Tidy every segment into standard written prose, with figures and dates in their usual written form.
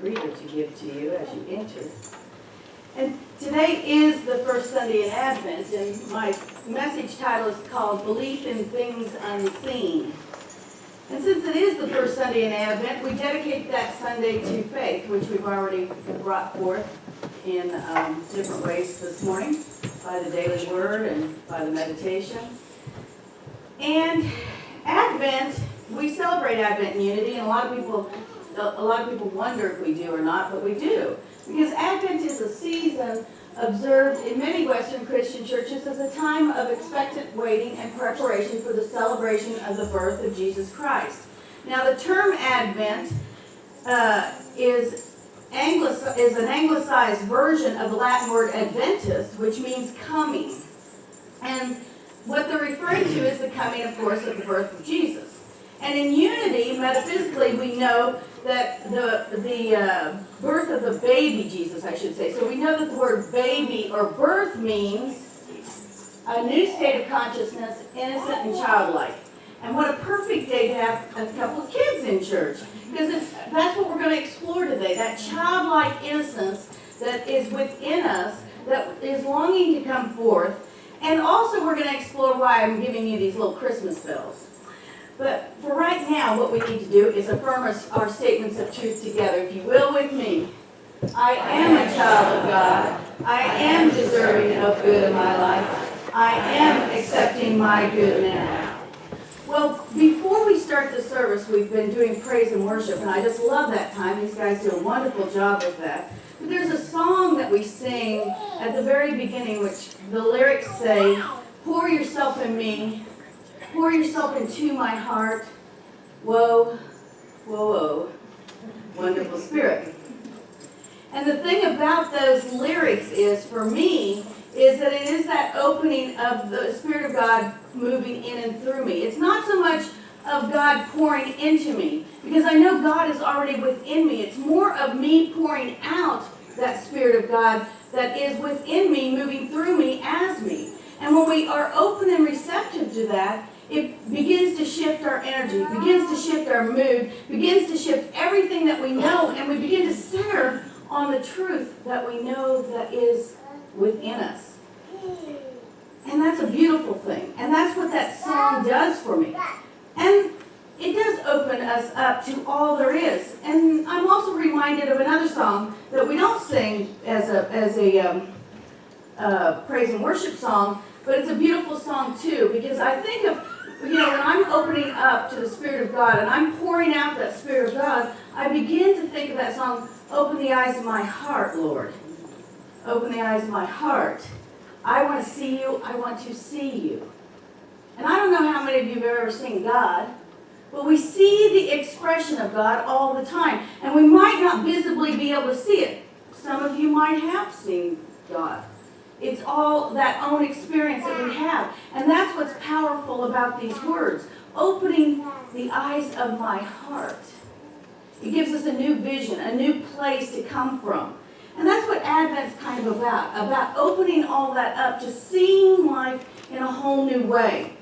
greeter to give to you as you enter. And today is the first Sunday in Advent, and my message title is called Belief in Things Unseen. And since it is the first Sunday in Advent, we dedicate that Sunday to faith, which we've already brought forth in different ways this morning, by the daily word and by the meditation. And Advent, we celebrate Advent in unity, and a lot of people wonder if we do or not, but we do. Because Advent is a season observed in many Western Christian churches as a time of expectant waiting and preparation for the celebration of the birth of Jesus Christ. Now, the term Advent is an anglicized version of the Latin word Adventus, which means coming. And what they're referring to is the coming, of course, of the birth of Jesus. And in unity, metaphysically, we know that the birth of the baby Jesus, I should say. So we know that the word baby or birth means a new state of consciousness, innocent and childlike. And what a perfect day to have a couple of kids in church. Because that's what we're going to explore today, that childlike innocence that is within us, that is longing to come forth. And also we're going to explore why I'm giving you these little Christmas bells. But for right now, what we need to do is affirm our statements of truth together. If you will with me. I am a child of God. I am deserving of good in my life. I am accepting my good now. Well, before we start the service, we've been doing praise and worship, and I just love that time. These guys do a wonderful job with that. But there's a song that we sing at the very beginning, which the lyrics say, pour yourself in me, pour yourself into my heart, whoa, whoa, whoa, wonderful Spirit. And the thing about those lyrics is, for me, is that it is that opening of the Spirit of God moving in and through me. It's not so much of God pouring into me, because I know God is already within me. It's more of me pouring out that Spirit of God that is within me, moving through me as me. And when we are open and receptive to that, it begins to shift our energy, begins to shift our mood, begins to shift everything that we know, and we begin to center on the truth that we know that is within us. And that's a beautiful thing. And that's what that song does for me. And it does open us up to all there is. And I'm also reminded of another song that we don't sing as a praise and worship song, but it's a beautiful song too, because I think of, when I'm opening up to the Spirit of God and I'm pouring out that Spirit of God, I begin to think of that song, open the eyes of my heart, Lord. Open the eyes of my heart. I want to see you. I want to see you. And I don't know how many of you have ever seen God, but we see the expression of God all the time. And we might not visibly be able to see it. Some of you might have seen God. It's all that own experience that we have. And that's what's powerful about these words. Opening the eyes of my heart. It gives us a new vision, a new place to come from. And that's what Advent's kind of about opening all that up to seeing life in a whole new way.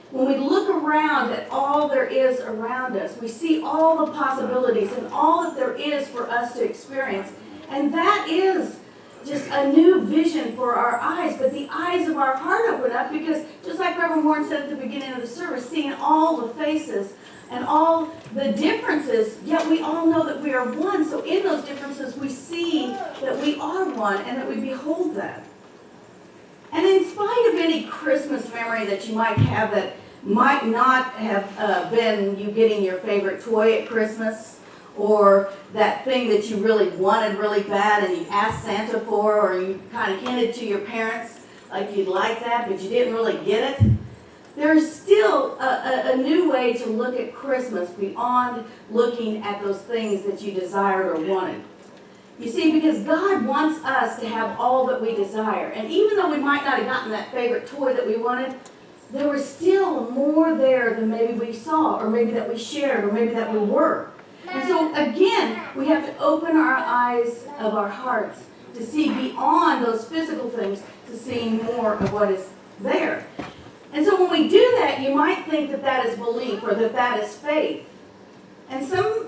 When we look around at all there is around us, we see all the possibilities and all that there is for us to experience. And that is just a new vision for our eyes, but the eyes of our heart open up because, just like Reverend Warren said at the beginning of the service, seeing all the faces and all the differences, yet we all know that we are one. So in those differences, we see that we are one and that we behold that. And in spite of any Christmas memory that you might have that might not have been you getting your favorite toy at Christmas, or that thing that you really wanted really bad and you asked Santa for, or you kind of hinted to your parents like you'd like that, but you didn't really get it, there's still a new way to look at Christmas beyond looking at those things that you desired or wanted. You see, because God wants us to have all that we desire. And even though we might not have gotten that favorite toy that we wanted, there was still more there than maybe we saw, or maybe that we shared, or maybe that we were. And so, again, we have to open our eyes of our hearts to see beyond those physical things, to seeing more of what is there. And so when we do that, you might think that that is belief or that that is faith. And some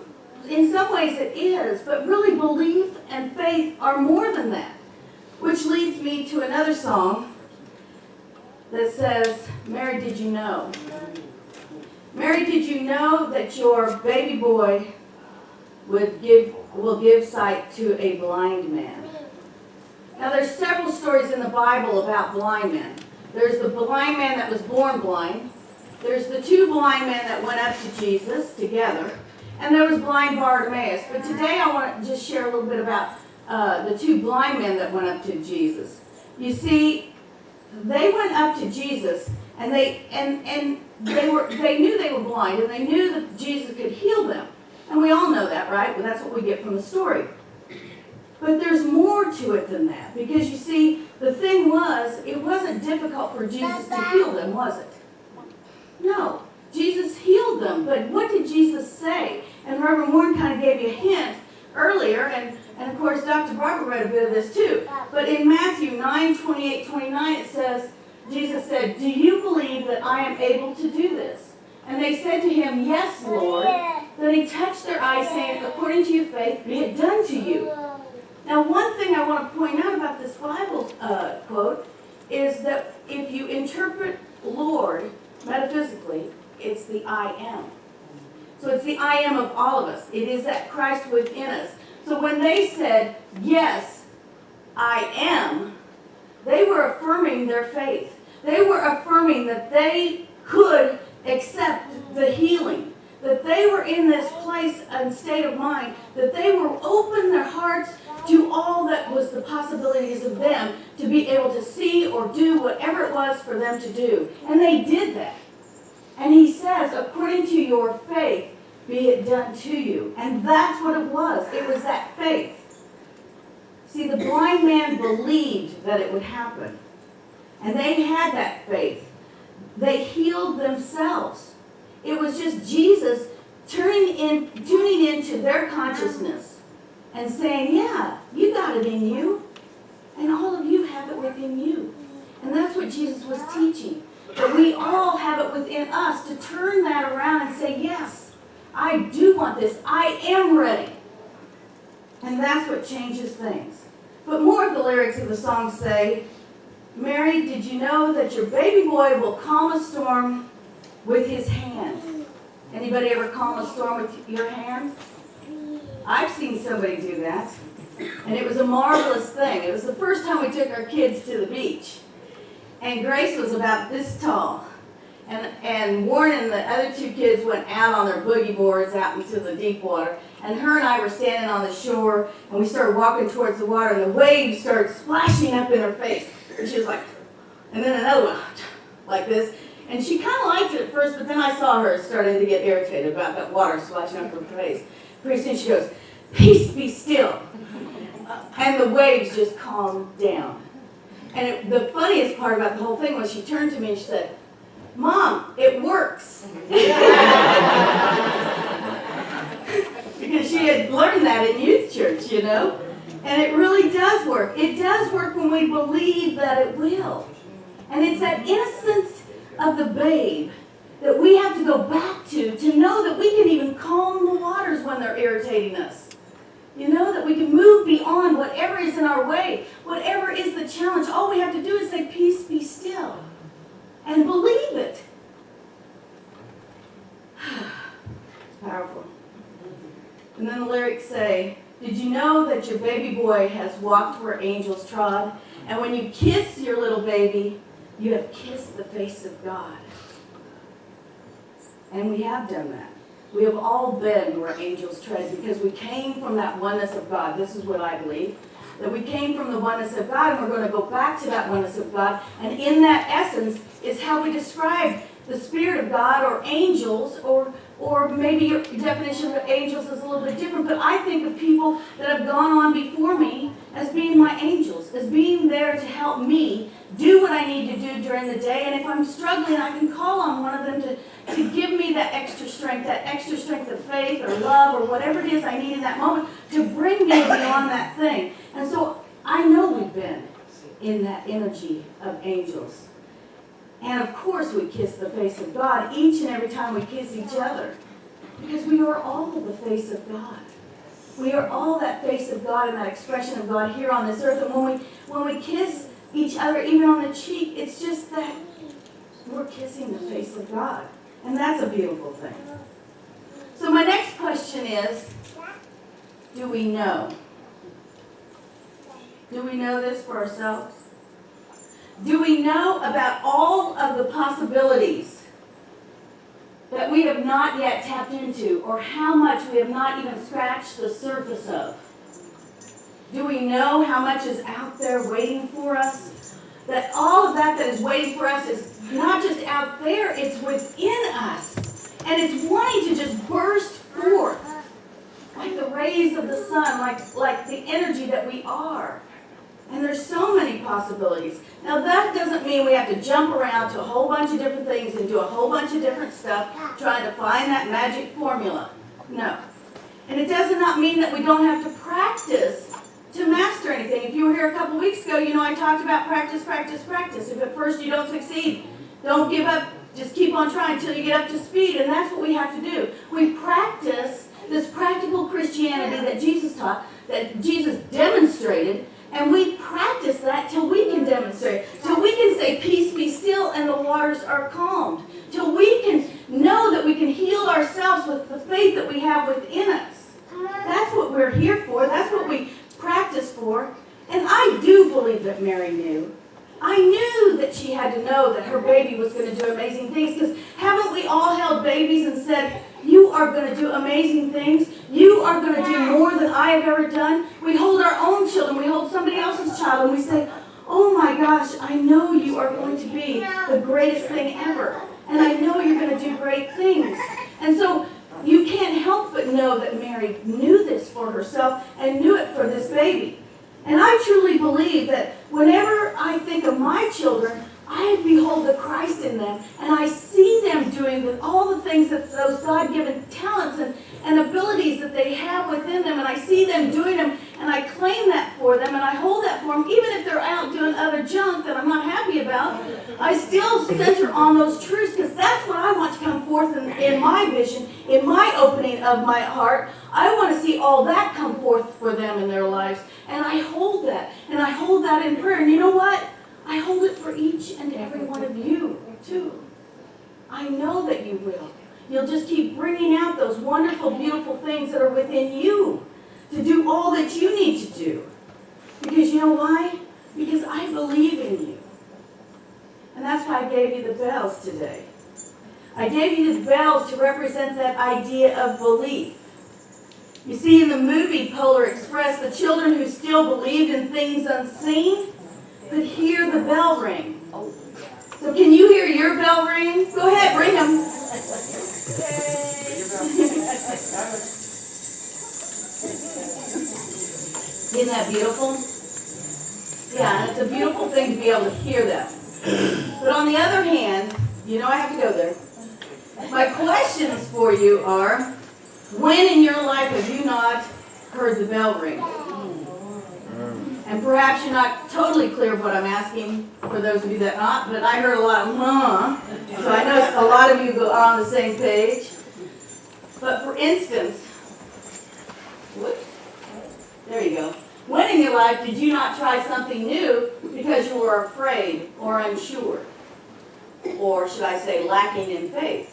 in some ways it is, but really belief and faith are more than that. Which leads me to another song that says, Mary, did you know? Mary, did you know that your baby boy will give sight to a blind man? Now there's several stories in the Bible about blind men. There's the blind man that was born blind. There's the two blind men that went up to Jesus together. And there was blind Bartimaeus. But today I want to just share a little bit about the two blind men that went up to Jesus. You see, they went up to Jesus, and they knew they were blind, and they knew that Jesus could heal them. And we all know that, right? Well, that's what we get from the story. But there's more to it than that. Because you see, the thing was, it wasn't difficult for Jesus to heal them, was it? No. Jesus healed them. But what did Jesus say? And Reverend Warren kind of gave you a hint earlier, and of course Dr. Barbara read a bit of this too. But in Matthew 9:28-29 it says, Jesus said, do you believe that I am able to do this? And they said to him, yes, Lord. Then he touched their eyes, saying, according to your faith, be it done to you. Now, one thing I want to point out about this Bible quote is that if you interpret Lord metaphysically, it's the I am. So it's the I am of all of us. It is that Christ within us. So when they said, yes, I am, they were affirming their faith. They were affirming that they could accept the healing, that they were in this place and state of mind, that they were open their hearts to all that was the possibilities of them to be able to see or do whatever it was for them to do. And they did that. And he says, according to your faith, be it done to you. And that's what it was. It was that faith. See, the blind man believed that it would happen. And they had that faith. They healed themselves. It was just Jesus tuning into their consciousness and saying, yeah, you got it in you. And all of you have it within you. And that's what Jesus was teaching. That we all have it within us to turn that around and say, yes, I do want this. I am ready. And that's what changes things. But more of the lyrics of the song say, Mary, did you know that your baby boy will calm a storm with his hand? Anybody ever calm a storm with your hand? I've seen somebody do that. And it was a marvelous thing. It was the first time we took our kids to the beach. And Grace was about this tall. And Warren and the other two kids went out on their boogie boards out into the deep water. And her and I were standing on the shore, and we started walking towards the water, and the waves started splashing up in her face. And she was like, and then another one, like this. And she kind of liked it at first, but then I saw her starting to get irritated about that water splashing up her face. Pretty soon she goes, peace, be still. And the waves just calmed down. And the funniest part about the whole thing was she turned to me and she said, Mom, it works. Because she had learned that in youth church, you know. And it really does work. It does work when we believe that it will. And it's that innocence of the babe that we have to go back to know that we can even calm the waters when they're irritating us. You know, that we can move beyond whatever is in our way, whatever is the challenge. All we have to do is say, peace, be still, and believe it. It's powerful. And then the lyrics say, did you know that your baby boy has walked where angels trod? And when you kiss your little baby, you have kissed the face of God. And we have done that. We have all been where angels tread because we came from that oneness of God. This is what I believe. That we came from the oneness of God, and we're going to go back to that oneness of God. And in that essence is how we describe the Spirit of God or angels, or maybe your definition of angels is a little bit different. But I think of people that have gone on before me as being my angels, as being there to help me do what I need to do during the day. And if I'm struggling, I can call on one of them to give me that extra strength of faith or love or whatever it is I need in that moment to bring me beyond that thing. And so I know we've been in that energy of angels. And of course we kiss the face of God each and every time we kiss each other. Because we are all the face of God. We are all that face of God and that expression of God here on this earth. And when we kiss each other, even on the cheek, it's just that we're kissing the face of God. And that's a beautiful thing. So my next question is, do we know? Do we know this for ourselves? Do we know about all of the possibilities that we have not yet tapped into, or how much we have not even scratched the surface of? Do we know how much is out there waiting for us? That all of that is waiting for us is not just out there, it's within us. And it's wanting to just burst forth like the rays of the sun, like the energy that we are. And there's so many possibilities. Now that doesn't mean we have to jump around to a whole bunch of different things and do a whole bunch of different stuff trying to find that magic formula. No. And it does not mean that we don't have to practice to master anything. If you were here a couple weeks ago, you know I talked about practice, practice, practice. If at first you don't succeed, don't give up. Just keep on trying until you get up to speed. And that's what we have to do. We practice this practical Christianity that Jesus taught, that Jesus demonstrated. And we practice that till we can demonstrate, till we can say, peace be still, and the waters are calmed. Till we can know that we can heal ourselves with the faith that we have within us. That's what we're here for. That's what we practice for. And I do believe that Mary knew. I knew that she had to know that her baby was going to do amazing things. Because haven't we all held babies and said, you are going to do amazing things. You are going to do more than I have ever done. We hold our own children. We hold somebody else's child and we say, oh my gosh, I know you are going to be the greatest thing ever. And I know you're going to do great things. And so you can't help but know that Mary knew this for herself and knew it for this baby. And I truly believe that whenever I think of my children, I behold the Christ in them, and I see them doing all the things that those God-given talents and abilities that they have within them, and I see them doing them, and I claim that for them, and I hold that for them, even if they're out doing other junk that I'm not happy about. I still center on those truths, because that's what I want to come forth in my vision, in my opening of my heart. I want to see all that come forth for them in their lives, and I hold that, and I hold that in prayer. And you know what? I hold it for each and every one of you, too. I know that you will. You'll just keep bringing out those wonderful, beautiful things that are within you to do all that you need to do. Because you know why? Because I believe in you. And that's why I gave you the bells today. I gave you the bells to represent that idea of belief. You see, in the movie Polar Express, the children who still believed in things unseen could hear the bell ring. So can you hear your bell ring? Go ahead, ring them. Isn't that beautiful? Yeah, and it's a beautiful thing to be able to hear them. But on the other hand, you know I have to go there. My questions for you are, when in your life have you not heard the bell ring? And perhaps you're not totally clear of what I'm asking, for those of you that not, but I heard a lot of so I know a lot of you are on the same page. But for instance, whoops, there you go. When in your life did you not try something new because you were afraid or unsure? Or should I say lacking in faith?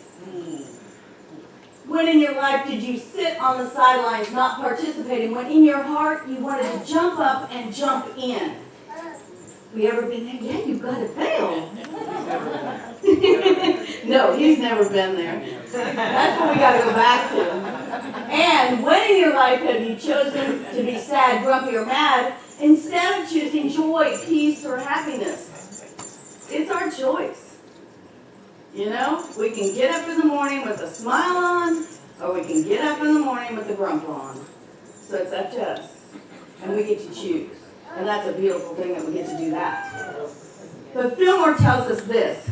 When in your life did you sit on the sidelines not participating, when in your heart you wanted to jump up and jump in? Have you ever been there? Yeah, you've got to fail. No, he's never been there. That's what we got to go back to. And when in your life have you chosen to be sad, grumpy, or mad instead of choosing joy, peace, or happiness? It's our choice. You know, we can get up in the morning with a smile on, or we can get up in the morning with a grump on. So it's up to us. And we get to choose. And that's a beautiful thing that we get to do that. But Fillmore tells us this.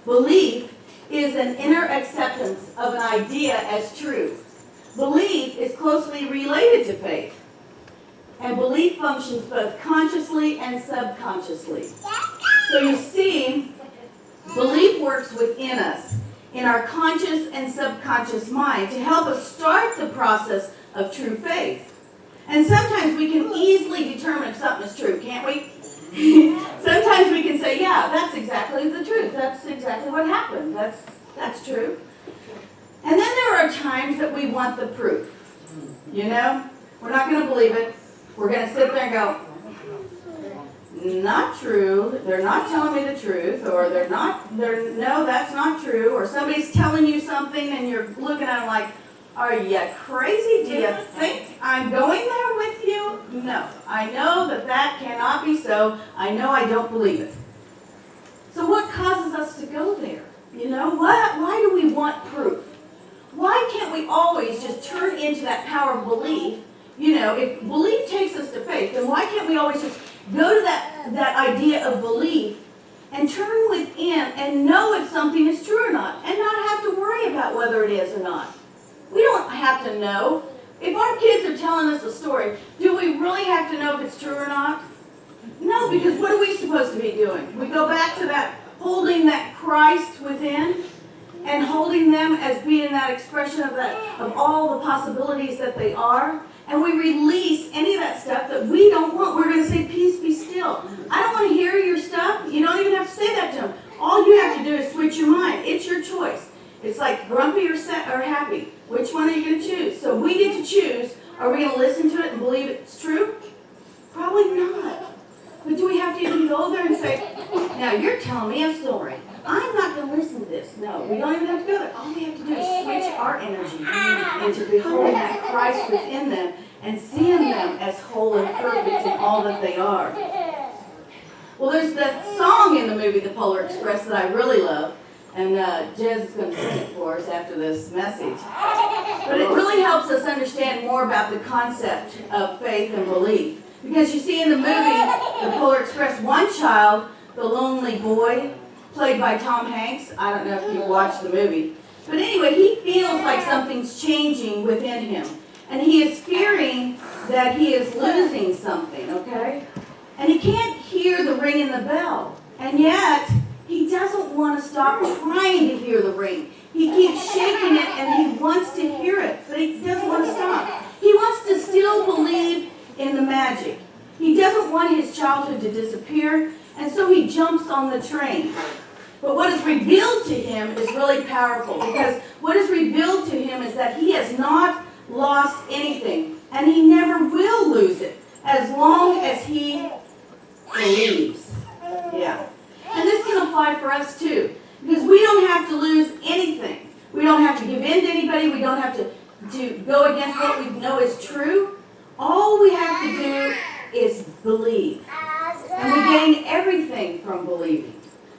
Belief is an inner acceptance of an idea as true. Belief is closely related to faith. And belief functions both consciously and subconsciously. So you see, belief works within us. in our conscious and subconscious mind to help us start the process of true faith. And sometimes we can easily determine if something is true, can't we? Sometimes we can say, yeah, that's exactly the truth. That's exactly what happened. That's true. And then there are times that we want the proof. You know? We're not going to believe it. We're going to sit there and go, not true. They're not telling me the truth. Or no, that's not true. Or somebody's telling you something and you're looking at them like, are you crazy? Do you think I'm going there with you? No. I know that cannot be so. I know I don't believe it. So what causes us to go there? You know, why do we want proof? Why can't we always just turn into that power of belief? You know, if belief takes us to faith, then why can't we always just go to that idea of belief and turn within and know if something is true or not, and not have to worry about whether it is or not? We don't have to know. If our kids are telling us a story, do we really have to know if it's true or not? No, because what are we supposed to be doing? We go back to that, holding that Christ within, and holding them as being that expression of all the possibilities that they are. And we release any of that stuff that we don't want. We're going to say, peace, be still. I don't want to hear your stuff. You don't even have to say that to them. All you have to do is switch your mind. It's your choice. It's like grumpy or happy. Which one are you going to choose? So we get to choose. Are we going to listen to it and believe it's true? Probably not. But do we have to even go there and say, now you're telling me a story. I'm not going to listen to this. No, we don't even have to go there. All we have to do is switch our energy into beholding that Christ within them and seeing them as whole and perfect in all that they are. Well, there's that song in the movie, The Polar Express, that I really love. And Jez is going to sing it for us after this message. But it really helps us understand more about the concept of faith and belief. Because you see in the movie, The Polar Express, one child, the lonely boy, played by Tom Hanks. I don't know if you watched the movie. But anyway, he feels like something's changing within him. And he is fearing that he is losing something, okay? And he can't hear the ring in the bell. And yet, he doesn't want to stop trying to hear the ring. He keeps shaking it and he wants to hear it, but he doesn't want to stop. He wants to still believe in the magic. He doesn't want his childhood to disappear, and so he jumps on the train. But what is revealed to him is really powerful, because what is revealed to him is that he has not lost anything, and he never will lose it as long as he believes. Yeah. And this can apply for us too, because we don't have to lose anything. We don't have to give in to anybody. We don't have to go against what we know is true. All we have to do is believe. And we gain everything from believing.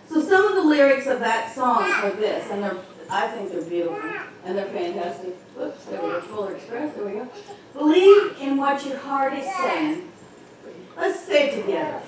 So some of the lyrics of that song are this, and I think they're beautiful, and they're fantastic. Whoops, there we go, Polar Express, there we go. Believe in what your heart is saying. Let's say it together.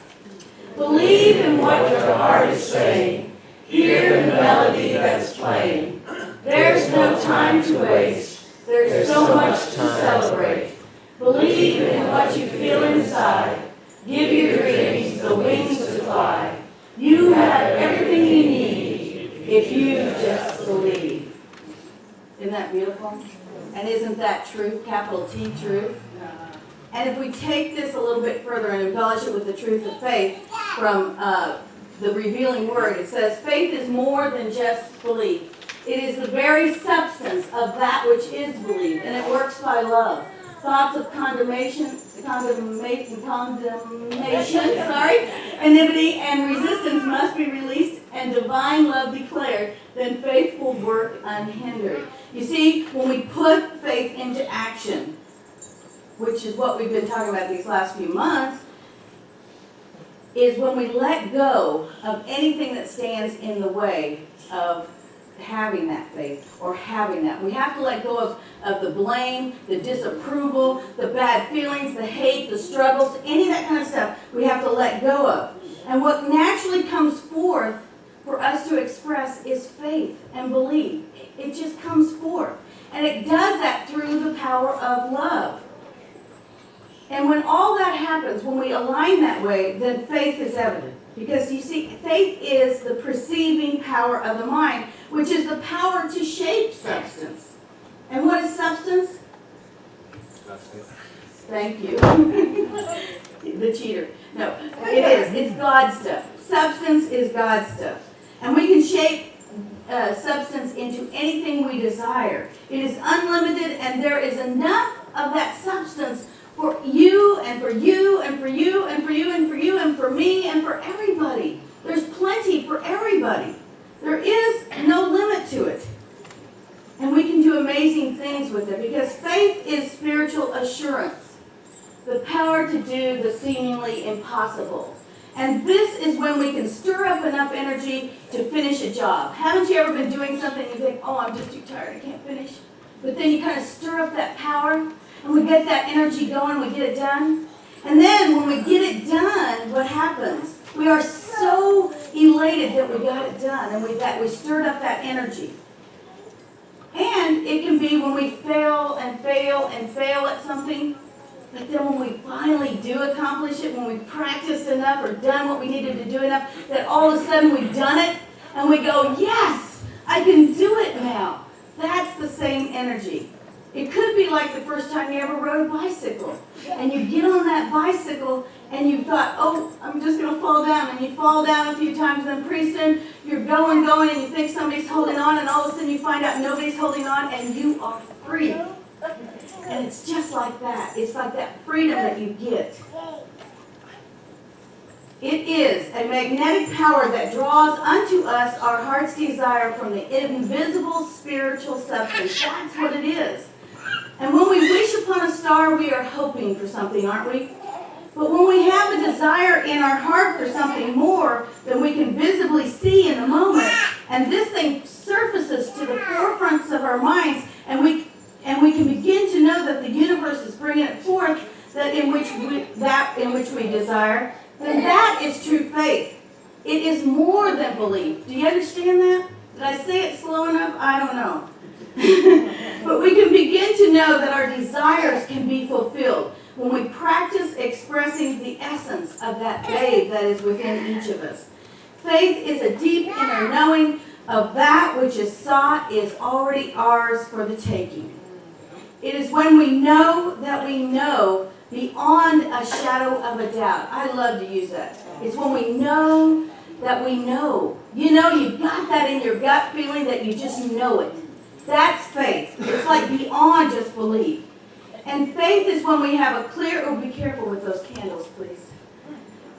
Believe in what your heart is saying. Hear the melody that's playing. There's no time to waste. There's so much to celebrate. Believe in what you feel inside. Give your dreams the wings to fly. You have everything you need if you just believe. Isn't that beautiful? And isn't that truth, capital T truth? And if we take this a little bit further and embellish it with the truth of faith from the revealing word, it says, faith is more than just belief. It is the very substance of that which is believed, and it works by love. Thoughts of condemnation, enmity, and resistance must be released, and divine love declared, then faith will work unhindered. You see, when we put faith into action, which is what we've been talking about these last few months, is when we let go of anything that stands in the way of having that faith or having that. We have to let go of the blame, the disapproval, the bad feelings, the hate, the struggles, any of that kind of stuff we have to let go of. And what naturally comes forth for us to express is faith and belief. It just comes forth. And it does that through the power of love. And when all that happens, when we align that way, then faith is evident. Because you see, faith is the perceiving power of the mind, which is the power to shape substance. And what is substance? Thank you. The cheater. No, it is. It's God's stuff. Substance is God's stuff. And we can shape substance into anything we desire. It is unlimited, and there is enough of that substance for you and for you and for you and for you and for you and for me and for everybody. There's plenty for everybody. There is no limit to it. And we can do amazing things with it because faith is spiritual assurance, the power to do the seemingly impossible. And this is when we can stir up enough energy to finish a job. Haven't you ever been doing something and you think, oh, I'm just too tired, I can't finish? But then you kind of stir up that power and we get that energy going, we get it done. And then when we get it done, what happens? We are so elated that we got it done and we stirred up that energy. And it can be when we fail and fail and fail at something, but then when we finally do accomplish it, when we practiced enough or done what we needed to do enough, that all of a sudden we've done it and we go, yes, I can do it now. That's the same energy. It could be like the first time you ever rode a bicycle. And you get on that bicycle and you thought, oh, I'm just going to fall down. And you fall down a few times, and then pretty soon you're going, and you think somebody's holding on, and all of a sudden you find out nobody's holding on, and you are free. And it's just like that. It's like that freedom that you get. It is a magnetic power that draws unto us our heart's desire from the invisible spiritual substance. That's what it is. And when we wish upon a star, we are hoping for something, aren't we? But when we have a desire in our heart for something more than we can visibly see in the moment, and this thing surfaces to the forefronts of our minds, and we can begin to know that the universe is bringing it forth, that in which we desire, then that is true faith. It is more than belief. Do you understand that? Did I say it slow enough? I don't know. But we can begin to know that our desires can be fulfilled when we practice expressing the essence of that babe that is within each of us. Faith is a deep inner knowing of that which is sought is already ours for the taking. It is when we know that we know beyond a shadow of a doubt. I love to use that. It's when we know that we know. You know, you've got that in your gut feeling that you just know it. That's faith. It's like beyond just belief. And faith is when we have a clear, oh, be careful with those candles, please.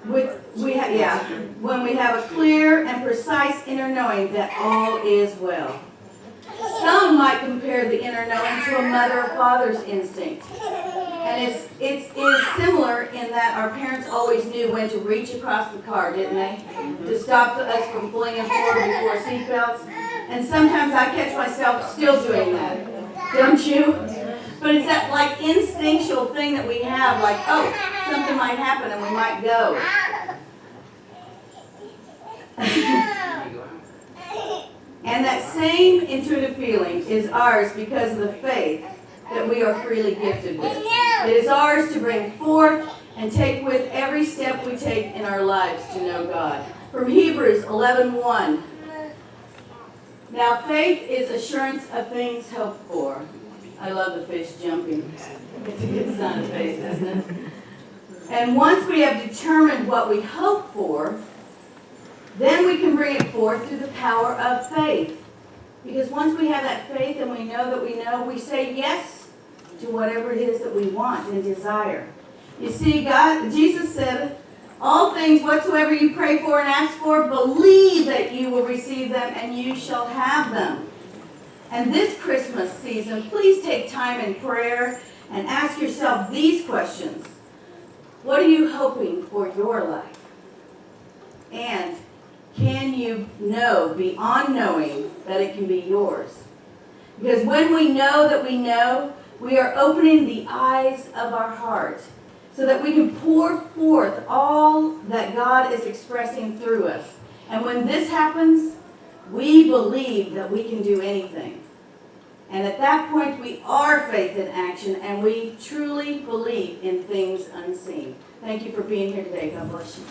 When we have a clear and precise inner knowing that all is well. Some might compare the inner knowing to a mother or father's instinct. And it's similar in that our parents always knew when to reach across the car, didn't they? To stop us from pulling in forward before seatbelts. And sometimes I catch myself still doing that. Don't you? But it's that like instinctual thing that we have, like, oh, something might happen and we might go. And that same intuitive feeling is ours because of the faith that we are freely gifted with. It is ours to bring forth and take with every step we take in our lives to know God. From Hebrews 11:1. Now faith is assurance of things hoped for. I love the fish jumping. It's a good sign of faith, isn't it? And once we have determined what we hope for, then we can bring it forth through the power of faith. Because once we have that faith and we know, we say yes to whatever it is that we want and desire. You see, Jesus said, all things whatsoever you pray for and ask for, believe that you will receive them and you shall have them. And this Christmas season, please take time in prayer and ask yourself these questions. What are you hoping for your life? And can you know beyond knowing that it can be yours? Because when we know, we are opening the eyes of our heart so that we can pour forth all that God is expressing through us. And when this happens, we believe that we can do anything. And at that point, we are faith in action, and we truly believe in things unseen. Thank you for being here today. God bless you.